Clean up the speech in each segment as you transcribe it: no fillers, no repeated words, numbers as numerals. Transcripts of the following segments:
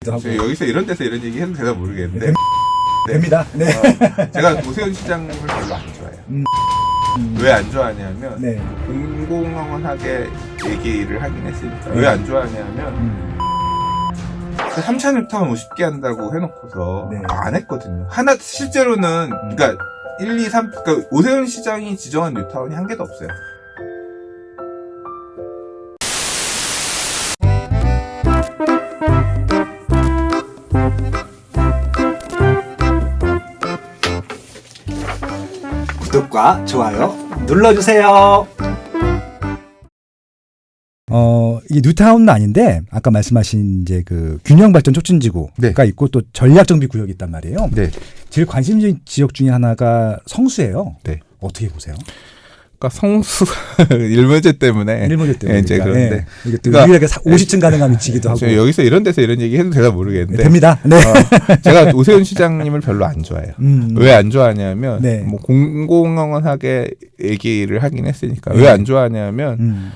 여기서 이런 데서 이런 얘기 해도 되나 모르겠는데. 됩니다. 네. 제가 오세훈 시장을 별로 안 좋아해요. 왜 안 좋아하냐면 네. 공공연하게 얘기를 하긴 했으니까. 왜 안 좋아하냐면 3차 뉴타운 50개 한다고 해놓고서 네. 안 했거든요. 실제로는 그러니까 1, 2, 3 그러니까 오세훈 시장이 지정한 뉴타운이 한 개도 없어요. 구독과 좋아요 눌러주세요. 이게 뉴타운은 아닌데 아까 말씀하신 이제 그 균형발전 촉진지구가 네. 있고 또 전략정비 구역이 있단 말이에요. 네. 제일 관심 지역 중에 하나가 성수예요. 네. 어떻게 보세요? 그러니까 성수 일문제 때문에 이제 그런데 이게 또 유일하게 50층 가능한 위치기도 하고. 여기서 이런 데서 이런 얘기 해도 되나 모르겠는데 됩니다. 네. 제가 오세훈 시장님을 별로 안 좋아해요. 왜 안 좋아하냐면 네. 뭐 공공연하게 얘기를 하긴 했으니까 네. 왜 안 좋아하냐면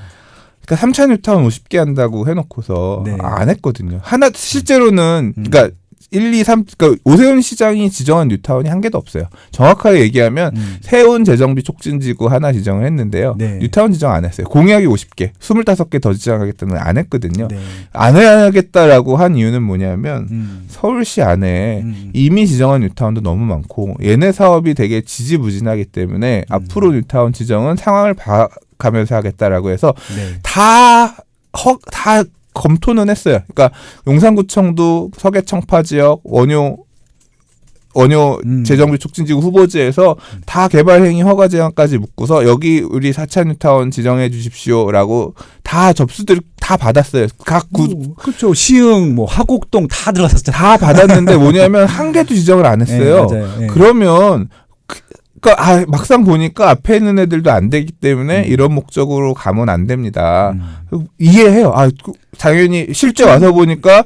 그러니까 3차 뉴타운 50개 한다고 해놓고서 네. 안 했거든요. 실제로는 그러니까 1, 2, 3 그러니까 오세훈 시장이 지정한 뉴타운이 한 개도 없어요. 정확하게 얘기하면 세운 재정비 촉진지구 하나 지정을 했는데요. 네. 뉴타운 지정 안 했어요. 공약이 50개, 25개 더 지정하겠다는 안 했거든요. 네. 안 해야겠다라고 한 이유는 뭐냐면 서울시 안에 이미 지정한 뉴타운도 너무 많고 얘네 사업이 되게 지지부진하기 때문에 앞으로 뉴타운 지정은 상황을 봐가면서 하겠다라고 해서 네. 다 검토는 했어요. 그러니까 용산구청도 서계청파 지역 원효 재정비 촉진지구 후보지에서 다 개발행위 허가 제한까지 묻고서 여기 우리 4차 뉴타운 지정해 주십시오라고 다 접수들 다 받았어요. 그렇죠. 시흥, 뭐 화곡동 다 들어갔었잖아요. 다 받았는데 뭐냐면 한 개도 지정을 안 했어요. 네, 맞아요. 네. 그러면 그러니까 막상 보니까 앞에 있는 애들도 안 되기 때문에 이런 목적으로 가면 안 됩니다. 이해해요. 당연히 실제 와서 보니까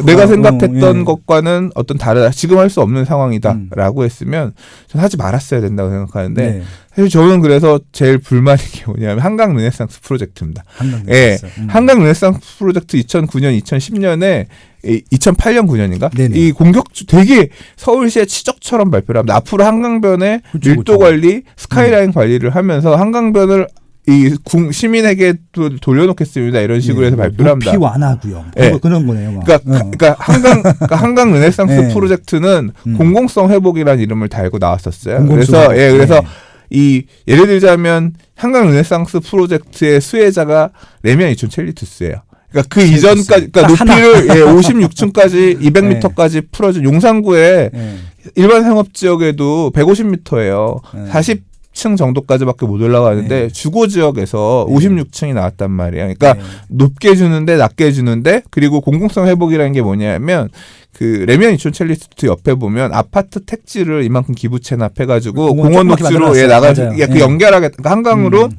내가 생각했던 것과는 어떤 다르다. 지금 할 수 없는 상황이다라고 했으면 전 하지 말았어야 된다고 생각하는데 네. 사실 저는 그래서 제일 불만인 게 뭐냐면 한강 르네상스 프로젝트입니다. 한강 르네상스 프로젝트 2009년, 2010년에 2008년, 9년인가? 네네. 이 되게 서울시의 치적처럼 발표를 합니다. 앞으로 한강변의 밀도 관리, 스카이라인 관리를 하면서 한강변을 시민에게 돌려놓겠습니다. 이런 식으로 해서 발표를 합니다. 높이 완화고요. 네. 그런 거네요. 그러니까 한강 르네상스 네. 프로젝트는 공공성 회복이라는 이름을 달고 나왔었어요. 그래서 예를 들자면 한강 르네상스 프로젝트의 수혜자가 레미안 이촌 첼리투스예요. 그러니까 그 이전까지, 그러니까 높이를 56층까지 200m까지 풀어준 용산구의 일반 상업 지역에도 150m예요. 40층 정도까지밖에 못 올라가는데 주거 지역에서 56층이 나왔단 말이에요. 그러니까 높게 주는데 낮게 주는데 그리고 공공성 회복이라는 게 뭐냐면 그 레미안 이촌 첼리스트 옆에 보면 아파트 택지를 이만큼 기부 체납해가지고 공원 녹지로 연결하게 그러니까 한강으로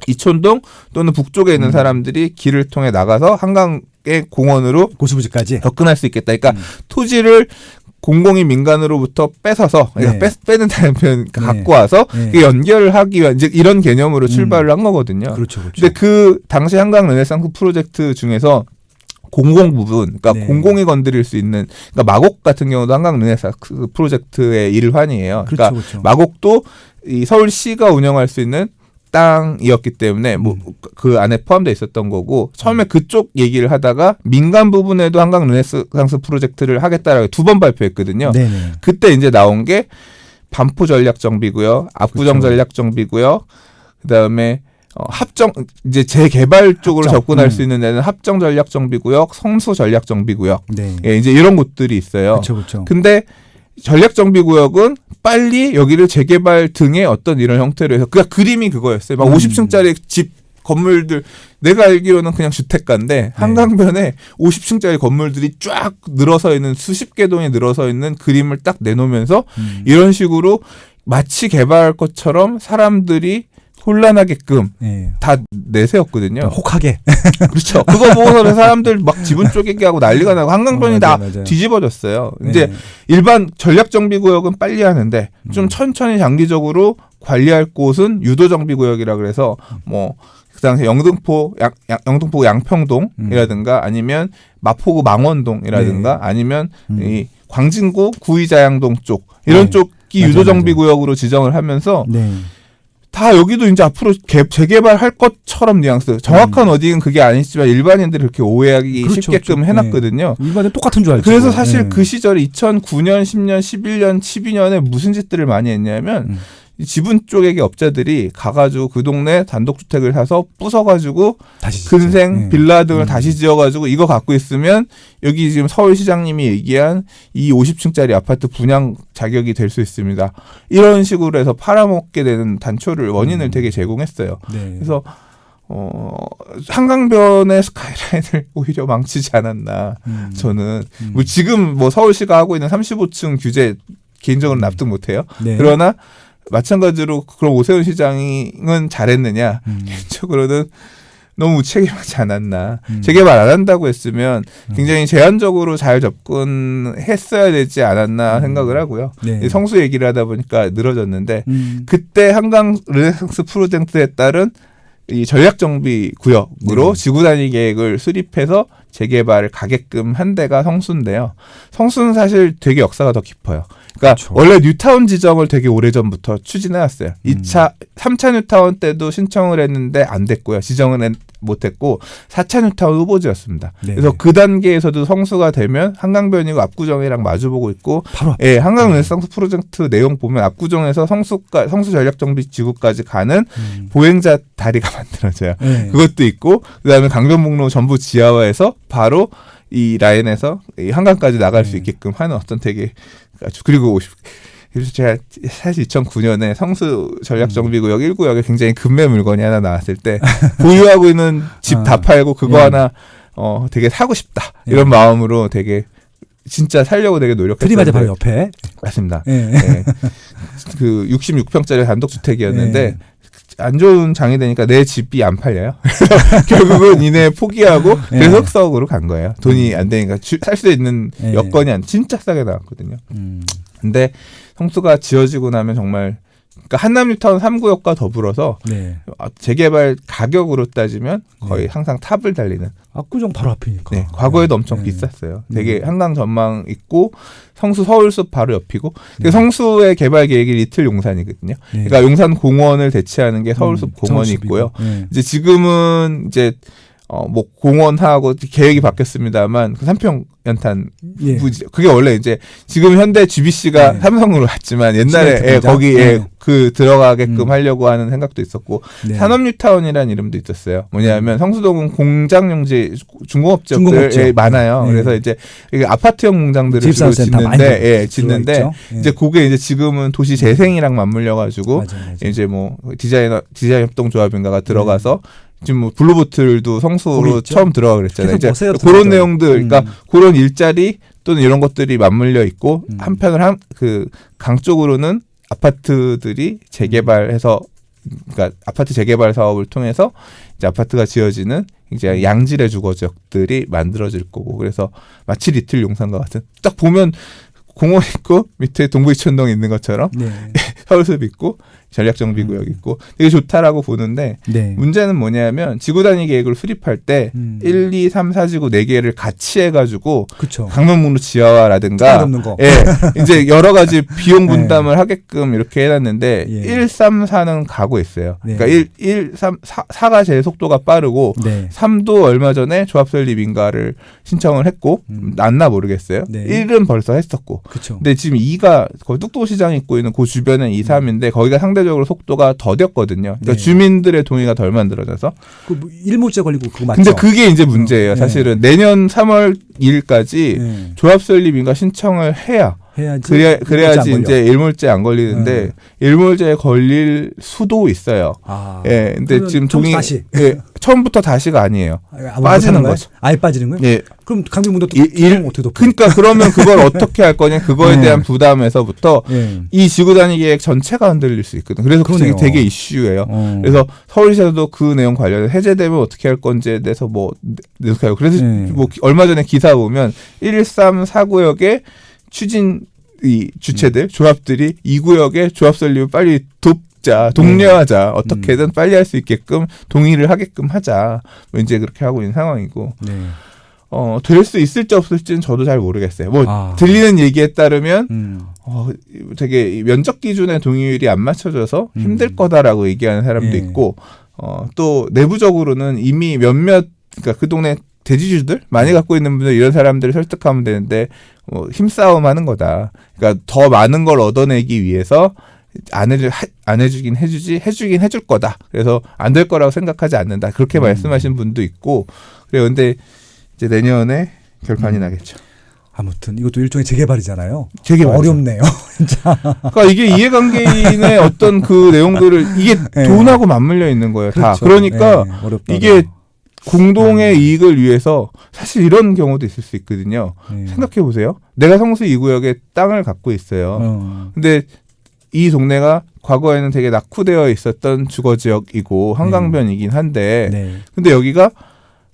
이촌동 또는 북쪽에 있는 사람들이 길을 통해 나가서 한강의 공원으로 고수부지까지 접근할 수 있겠다. 그러니까 토지를 공공이 민간으로부터 뺏어서 빼는다는 표현 갖고 와서 연결을 하기 위한 이제 이런 개념으로 출발을 한 거거든요. 그렇죠. 근데 그 당시 한강 르네상스 프로젝트 중에서 공공 부분, 그러니까 공공이 건드릴 수 있는, 그러니까 마곡 같은 경우도 한강 르네상스 프로젝트의 일환이에요. 그러니까 그렇죠. 마곡도 이 서울시가 운영할 수 있는 땅이었기 때문에 뭐 그 안에 포함되어 있었던 거고 처음에 그쪽 얘기를 하다가 민간 부분에도 한강 르네상스 프로젝트를 하겠다라고 2번 발표했거든요. 네네. 그때 이제 나온 게 반포 전략 정비고요, 압구정 전략 정비고요, 그다음에 합정 이제 재개발 쪽으로 접근할 수 있는 데는 합정 전략 정비구역, 성수 전략 정비구역, 이제 이런 곳들이 있어요. 그렇죠. 근데 전략정비구역은 빨리 여기를 재개발 등의 어떤 이런 형태로 해서 그냥 그림이 그거였어요. 막 50층짜리 집 건물들 내가 알기로는 그냥 주택가인데 한강변에 50층짜리 건물들이 쫙 늘어서 있는 수십 개 동에 늘어서 있는 그림을 딱 내놓으면서 이런 식으로 마치 개발할 것처럼 사람들이 혼란하게끔 다 내세웠거든요. 혹하게. 그렇죠. 그거 보고서 사람들 막 지분 쪼개기 하고 난리가 나고 한강변이 다 뒤집어졌어요. 이제 일반 전략정비구역은 빨리 하는데 좀 천천히 장기적으로 관리할 곳은 유도정비구역이라 그래서 뭐 당시 영등포 양평동이라든가 아니면 마포구 망원동이라든가 아니면 이 광진구 구의자양동 쪽 이런 쪽이 유도정비구역으로 지정을 하면서 다 여기도 이제 앞으로 재개발할 것처럼 뉘앙스. 정확한 어디는 그게 아니지만 일반인들이 그렇게 오해하기 쉽게끔 해놨거든요. 일반인 똑같은 줄 알죠. 그래서 사실 그 시절에 2009년, 10년, 11년, 12년에 무슨 짓들을 많이 했냐면 이 지분 쪽의 업자들이 가가지고 그 동네 단독주택을 사서 부숴가지고 근생 빌라 등을 다시 지어가지고 이거 갖고 있으면 여기 지금 서울시장님이 얘기한 이 50층짜리 아파트 분양 자격이 될 수 있습니다. 이런 식으로 해서 팔아먹게 되는 단초를 원인을 되게 제공했어요. 그래서 한강변의 스카이라인을 오히려 망치지 않았나 저는 뭐 지금 뭐 서울시가 하고 있는 35층 규제 개인적으로 납득 못해요. 그러나 마찬가지로 그럼 오세훈 시장은 잘했느냐? 개인적으로는 너무 무책임하지 않았나. 재개발 안 한다고 했으면 굉장히 제한적으로 잘 접근했어야 되지 않았나 생각을 하고요. 성수 얘기를 하다 보니까 늘어졌는데 그때 한강 르네상스 프로젝트에 따른 이 전략정비 구역으로 지구단위 계획을 수립해서 재개발을 가게끔 한 데가 성수인데요. 성수는 사실 되게 역사가 더 깊어요. 그러니까 원래 뉴타운 지정을 되게 오래전부터 추진해왔어요. 3차 뉴타운 때도 신청을 했는데 안 됐고요. 지정은 못했고 4차 뉴타운 후보지였습니다. 그래서 그 단계에서도 성수가 되면 한강변이고 압구정이랑 마주보고 있고 한강 르네상스 프로젝트 내용 보면 압구정에서 성수 전략정비지구까지 가는 보행자 다리가 만들어져요. 그것도 있고 그다음에 강변북로 전부 지하화해서 바로 이 라인에서 이 한강까지 나갈 수 있게끔 하는 어떤 되게 그리고 그래서 제가 사실 2009년에 성수 전략정비구역 1구역에 굉장히 금매 물건이 하나 나왔을 때 보유하고 있는 집 다 팔고 그거 하나 되게 사고 싶다 이런 마음으로 되게 진짜 살려고 되게 노력했어요. 트리마드 바로 옆에 맞습니다. 그 66평짜리 단독주택이었는데 안 좋은 장이 되니까 내 집이 안 팔려요. 결국은 이내 포기하고 그래서 흑석으로 간 거예요. 돈이 안 되니까 살 수 있는 여건이 진짜 싸게 나왔거든요. 근데 성수가 지어지고 나면 정말 그러니까 한남 뉴타운 3구역과 더불어서 재개발 가격으로 따지면 거의 항상 탑을 달리는. 압구정 바로 앞이니까. 과거에도 엄청 비쌌어요. 되게 한강 전망 있고 성수 서울숲 바로 옆이고 성수의 개발 계획이 리틀 용산이거든요. 그러니까 용산 공원을 대체하는 게 서울숲 공원이 있고요. 이제 지금은 이제 뭐 공원하고 계획이 바뀌었습니다만 그 3평 연탄 부지 그게 원래 이제 지금 현대 GBC가 삼성으로 갔지만 옛날에 거기에 그 들어가게끔 하려고 하는 생각도 있었고 산업뉴타운이라는 이름도 있었어요. 뭐냐면 성수동은 공장용지 중공업자들이 많아요. 그래서 이제 아파트형 공장들을 주로 짓는데 이제 그게 이제 지금은 도시 재생이랑 맞물려 가지고 이제 뭐 디자인 협동조합인가가 들어가서 지금 뭐 블루보틀도 성수로 처음 들어가 그랬잖아요. 이제 그런 내용들, 그러니까 그런 일자리 또는 이런 것들이 맞물려 있고 한편으로 그 강 쪽으로는 아파트들이 재개발해서, 그러니까 아파트 재개발 사업을 통해서 이제 아파트가 지어지는 이제 양질의 주거 지역들이 만들어질 거고, 그래서 마치 리틀 용산과 같은 딱 보면 공원 있고 밑에 동부이촌동 있는 것처럼 서울숲 있고 전략정비구역 있고 되게 좋다라고 보는데 문제는 뭐냐면 지구단위 계획을 수립할 때 1, 2, 3, 4지구 4개를 같이 해가지고 강변북로 지하화라든가 이제 여러 가지 비용 분담을 하게끔 이렇게 해놨는데 1, 3, 4는 가고 있어요. 그러니까 1, 3, 4가 제일 속도가 빠르고 3도 얼마 전에 조합설립인가를 신청을 했고 났나 모르겠어요. 1은 벌써 했었고 근데 지금 2가 거의 뚝도시장이 있고 있는 그 주변은 2, 3인데 거기가 상대적으로 속도가 더뎠거든요. 그러니까 주민들의 동의가 덜 만들어져서. 그 뭐 일몰제 걸리고 그거 맞죠? 근데 그게 이제 문제예요. 사실은 내년 3월 2일까지 조합설립인가 신청을 해야지 이제 일몰제 안 걸리는데 일몰제에 걸릴 수도 있어요. 근데 지금 처음부터 다시가 아니에요. 빠지는 거죠. 아예 빠지는 거예요? 그럼 강변북로 어떻게 덮어? 그러니까 그러면 그걸 어떻게 할 거냐, 그거에 대한 부담에서부터 이 지구단위 계획 전체가 흔들릴 수 있거든. 그래서 그게 되게 이슈예요. 그래서 서울시에서도 그 내용 관련해 해제되면 어떻게 할 건지에 대해서 뭐 그래서 뭐 얼마 전에 기사 보면 1, 3, 4구역에 추진 이 주체들 조합들이 이 구역에 조합 설립을 빨리 묶자, 독려하자, 어떻게든 빨리 할 수 있게끔 동의를 하게끔 하자. 뭐 이제 그렇게 하고 있는 상황이고. 네. 될 수 있을지 없을지는 저도 잘 모르겠어요. 뭐 아. 들리는 얘기에 따르면 되게 면적 기준의 동의율이 안 맞춰져서 힘들 거다라고 얘기하는 사람도 예. 있고, 또 내부적으로는 이미 몇몇 그러니까 그 동네 대지주들 많이 갖고 있는 분들 이런 사람들을 설득하면 되는데 힘싸움 하는 거다. 그러니까 더 많은 걸 얻어내기 위해서 안 해주긴 해줄 거다. 그래서 안 될 거라고 생각하지 않는다. 그렇게 말씀하신 분도 있고 그래요. 근데 이제 내년에 결판이 나겠죠. 아무튼 이것도 일종의 재개발이잖아요. 재개발이죠. 어렵네요. 진짜. 그러니까 이게 이해관계인의 어떤 그 내용들을 이게 네. 돈하고 맞물려 있는 거예요. 다. 그렇죠. 그러니까 네, 어렵다. 이게 공동의 이익을 위해서 사실 이런 경우도 있을 수 있거든요. 네. 생각해 보세요. 내가 성수 2구역에 땅을 갖고 있어요. 근데 이 동네가 과거에는 되게 낙후되어 있었던 주거지역이고 한강변이긴 한데 네. 근데 여기가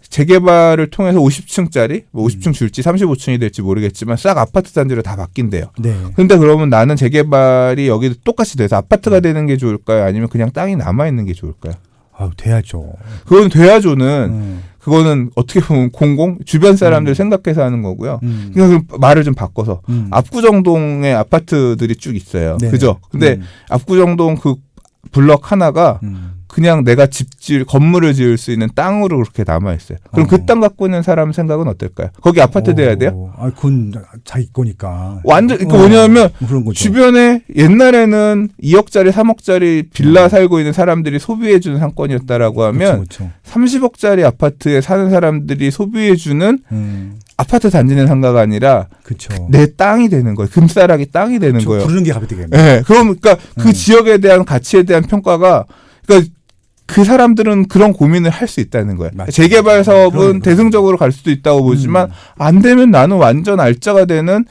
재개발을 통해서 50층짜리, 뭐 50층 줄지 35층이 될지 모르겠지만 싹 아파트 단지로 다 바뀐대요. 네. 근데 그러면 나는 재개발이 여기도 똑같이 돼서 아파트가 되는 게 좋을까요? 아니면 그냥 땅이 남아있는 게 좋을까요? 아유, 돼야죠. 그건 돼야죠는 그거는 어떻게 보면 공공 주변 사람들 생각해서 하는 거고요. 그냥 말을 좀 바꿔서 압구정동에 아파트들이 쭉 있어요. 네네. 그죠? 근데 압구정동 그 블럭 하나가 그냥 내가 건물을 지을 수 있는 땅으로 그렇게 남아 있어요. 그럼 그 땅 갖고 있는 사람 생각은 어떨까요? 거기 아파트 돼야 돼요? 아, 그건 자기 거니까. 완전 그러니까 뭐냐면 그런 거죠. 주변에 옛날에는 2억짜리, 3억짜리 빌라 살고 있는 사람들이 소비해주는 상권이었다라고 하면 그렇죠. 30억짜리 아파트에 사는 사람들이 소비해주는 아파트 단지 내 상가가 아니라 그렇죠. 내 땅이 되는 거예요. 금싸라기 땅이 되는 거예요. 부르는 게 값이 되겠네. 네, 그러니까 그 지역에 대한 가치에 대한 평가가 그러니까 그 사람들은 그런 고민을 할 수 있다는 거예요. 맞죠. 재개발 사업은 그러니까. 대승적으로 갈 수도 있다고 보지만 안 되면 나는 완전 알짜가 되는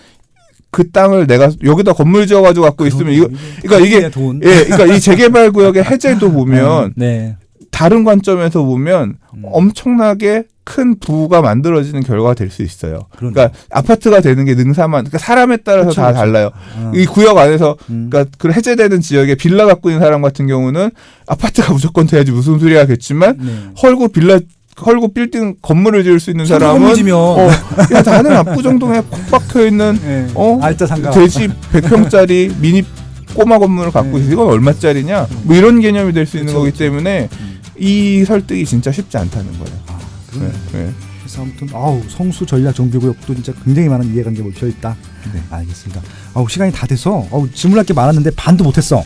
그 땅을 내가 여기다 건물 지어가지고 갖고 있으면 이거 그러니까 이게 돈. 예, 그러니까 이 재개발 구역의 해제도 보면 네. 다른 관점에서 보면 엄청나게 큰 부가 만들어지는 결과가 될 수 있어요. 그러니까 아파트가 되는 게 능사만, 그러니까 사람에 따라서 그쵸, 다 그쵸. 달라요. 이 구역 안에서 그러니까 그 해제되는 지역에 빌라 갖고 있는 사람 같은 경우는 아파트가 무조건 돼야지 무슨 소리야겠지만 헐고 빌딩 건물을 지을 수 있는 사람은 야 나는 압구정동에 콕 박혀 있는 알짜 상가 돼지 100평짜리 미니 꼬마 건물을 갖고 있어. 이건 얼마짜리냐? 뭐 이런 개념이 될 수 있는 거기 때문에 이 설득이 진짜 쉽지 않다는 거예요. 네. 그래서 아무튼 성수 전략 정비구역도 진짜 굉장히 많은 이해관계 얽혀 있다. 네. 알겠습니다. 시간이 다 돼서 질문할 게 많았는데 반도 못했어.